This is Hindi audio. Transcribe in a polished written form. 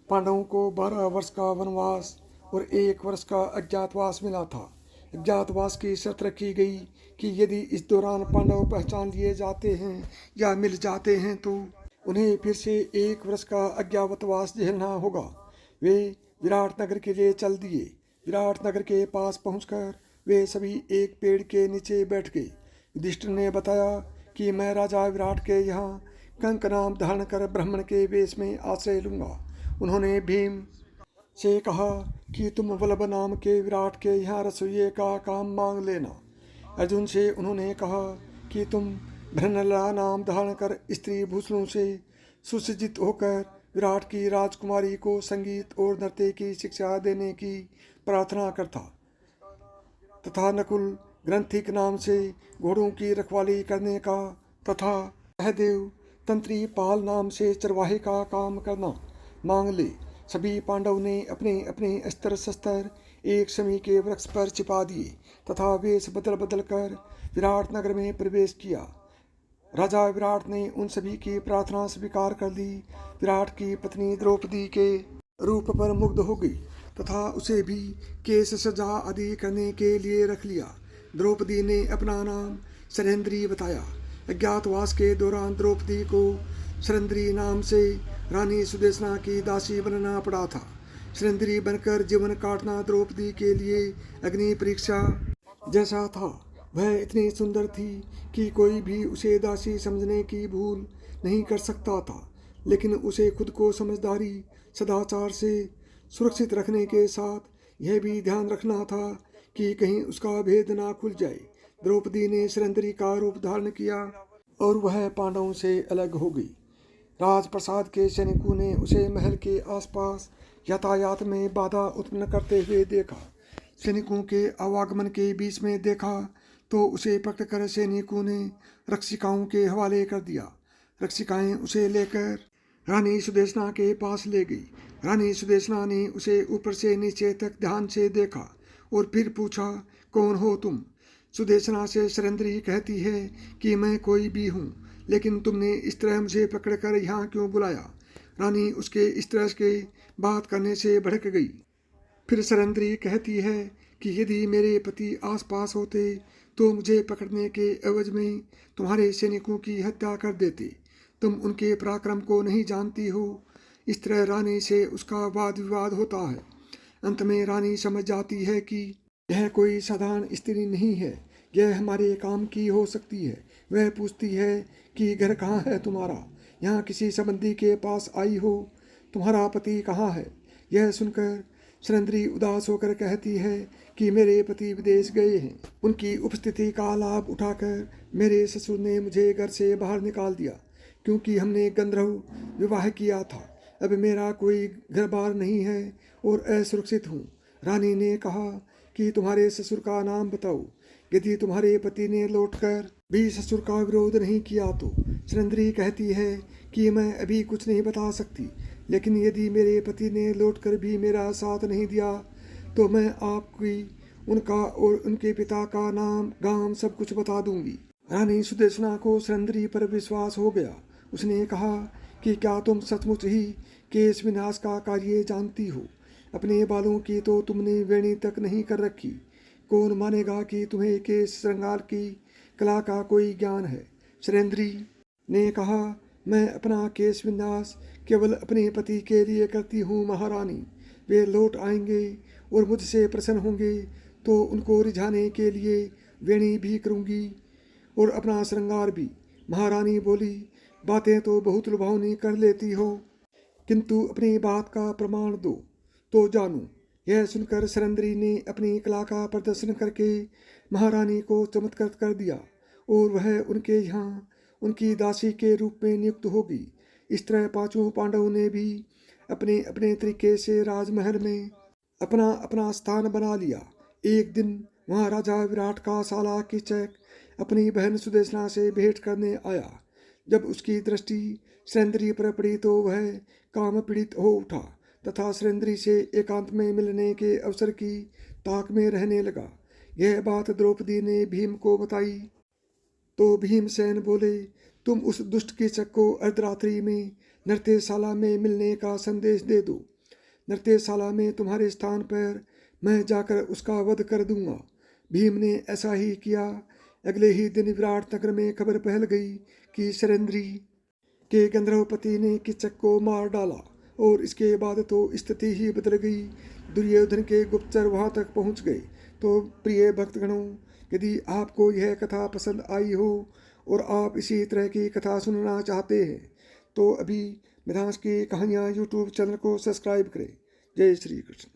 पांडवों को 12 वर्ष का वनवास और 1 वर्ष का अज्ञातवास मिला था। अज्ञातवास की शर्त रखी गई कि यदि इस दौरान पांडव पहचान लिए जाते हैं या मिल जाते हैं तो उन्हें फिर से 1 वर्ष का अज्ञातवास झेलना होगा। वे विराट नगर के लिए चल दिए। विराट नगर के पास पहुंचकर वे सभी एक पेड़ के नीचे बैठ गए। युधिष्ठिर ने बताया कि मैं राजा विराट के यहाँ कंक नाम धारण कर ब्राह्मण के वेश में आश्रय लूंगा। उन्होंने भीम से कहा कि तुम वल्लभ नाम के विराट के यहाँ रसोइये का काम मांग लेना। अर्जुन से उन्होंने कहा कि तुम भ्रनला नाम धारण कर स्त्री भूषणों से सुसज्जित होकर विराट की राजकुमारी को संगीत और नृत्य की शिक्षा देने की प्रार्थना करता तथा नकुल ग्रंथिक नाम से घोड़ों की रखवाली करने का तथा सहदेव तंत्री पाल नाम से चरवाहे का काम करना मांग ले। सभी पांडव ने अपने अपने अस्त्र शस्त्र एक शमी के वृक्ष पर छिपा दिए तथा वेश बदल बदल कर विराट नगर में प्रवेश किया। राजा विराट ने उन सभी की प्रार्थना स्वीकार कर ली। विराट की पत्नी द्रौपदी के रूप पर मुग्ध हो गई तथा उसे भी केश सजा आदि करने के लिए रख लिया। द्रौपदी ने अपना नाम शरैंद्री बताया। अज्ञातवास के दौरान द्रौपदी को शरैंद्री नाम से रानी सुदेशना की दासी बनना पड़ा था। शरैंद्री बनकर जीवन काटना द्रौपदी के लिए अग्नि परीक्षा जैसा था। वह इतनी सुंदर थी कि कोई भी उसे दासी समझने की भूल नहीं कर सकता था, लेकिन उसे खुद को समझदारी सदाचार से सुरक्षित रखने के साथ यह भी ध्यान रखना था कि कहीं उसका भेद ना खुल जाए। द्रौपदी ने शरैंद्री का रूप धारण किया और वह पांडवों से अलग हो गई। राजप्रसाद के सैनिकों ने उसे महल के आसपास यातायात में बाधा उत्पन्न करते हुए देखा। सैनिकों के आवागमन के बीच में देखा तो उसे पकड़कर सैनिकों ने रक्षिकाओं के हवाले कर दिया। रक्षिकाएं उसे लेकर रानी सुदेशना के पास ले गई। रानी सुदेशना ने उसे ऊपर से नीचे तक ध्यान से देखा और फिर पूछा, कौन हो तुम? सुदेशना से शरैंद्री कहती है कि मैं कोई भी हूँ, लेकिन तुमने इस तरह मुझे पकड़कर यहाँ क्यों बुलाया? रानी उसके इस तरह के बात करने से भड़क गई। फिर शरैंद्री कहती है कि यदि मेरे पति आसपास होते तो मुझे पकड़ने के एवज में तुम्हारे सैनिकों की हत्या कर देते। तुम उनके पराक्रम को नहीं जानती हो। इस तरह रानी से उसका वाद विवाद होता है। अंत में रानी समझ जाती है कि यह कोई साधारण स्त्री नहीं है, यह हमारे काम की हो सकती है। वह पूछती है कि घर कहाँ है तुम्हारा? यहाँ किसी संबंधी के पास आई हो? तुम्हारा पति कहाँ है? यह सुनकर शरैंद्री उदास होकर कहती है कि मेरे पति विदेश गए हैं। उनकी उपस्थिति का लाभ उठाकर मेरे ससुर ने मुझे घर से बाहर निकाल दिया, क्योंकि हमने गंधर्व विवाह किया था। अब मेरा कोई घर बार नहीं है और असुरक्षित हूँ। रानी ने कहा कि तुम्हारे ससुर का नाम बताओ। यदि तुम्हारे पति ने लौटकर भी ससुर का विरोध नहीं किया तो? शरैंद्री कहती है कि मैं अभी कुछ नहीं बता सकती, लेकिन यदि मेरे पति ने लौटकर भी मेरा साथ नहीं दिया तो मैं आपकी, उनका और उनके पिता का नाम, गांव सब कुछ बता दूंगी। रानी सुदेशना को शरैंद्री पर विश्वास हो गया। उसने कहा कि क्या तुम सचमुच ही केश विनाश का कार्य जानती हो? अपने बालों की तो तुमने वेणी तक नहीं कर रखी। कौन मानेगा कि तुम्हें केश श्रृंगार की कला का कोई ज्ञान है? शरैंद्री ने कहा, मैं अपना केश विनाश केवल अपने पति के लिए करती हूँ महारानी। वे लौट आएंगे और मुझसे प्रसन्न होंगे तो उनको रिझाने के लिए वेणी भी करूँगी और अपना श्रृंगार भी। महारानी बोली, बातें तो बहुत लुभावनी कर लेती हो, किंतु अपनी बात का प्रमाण दो तो जानूं। यह सुनकर शरैंद्री ने अपनी कला का प्रदर्शन करके महारानी को चमत्कृत कर दिया और वह उनके यहाँ उनकी दासी के रूप में नियुक्त होगी। इस तरह पांचों पांडवों ने भी अपने अपने तरीके से राजमहल में अपना अपना स्थान बना लिया। एक दिन वहाँ राजा विराट का साला कीचक अपनी बहन सुदेशना से भेंट करने आया। जब उसकी दृष्टि शरैंद्री पर पड़ी तो वह काम पीड़ित हो उठा तथा शरैंद्री से एकांत में मिलने के अवसर की ताक में रहने लगा। यह बात द्रौपदी ने भीम को बताई तो भीमसेन बोले, तुम उस दुष्ट कीचक को अर्धरात्रि में नृत्यशाला में मिलने का संदेश दे दो। नृत्यशाला में तुम्हारे स्थान पर मैं जाकर उसका वध कर दूंगा। भीम ने ऐसा ही किया। अगले ही दिन विराट नगर में खबर फैल गई कि शरंद्री के गंधर्वपति ने किचक को मार डाला और इसके बाद तो स्थिति ही बदल गई। दुर्योधन के गुप्तचर वहां तक पहुंच गए। तो प्रिय भक्तगणों, यदि आपको यह कथा पसंद आई हो और आप इसी तरह की कथा सुनना चाहते हैं तो अभी मिथांश की कहानियाँ यूट्यूब चैनल को सब्सक्राइब करें। जय श्री कृष्ण।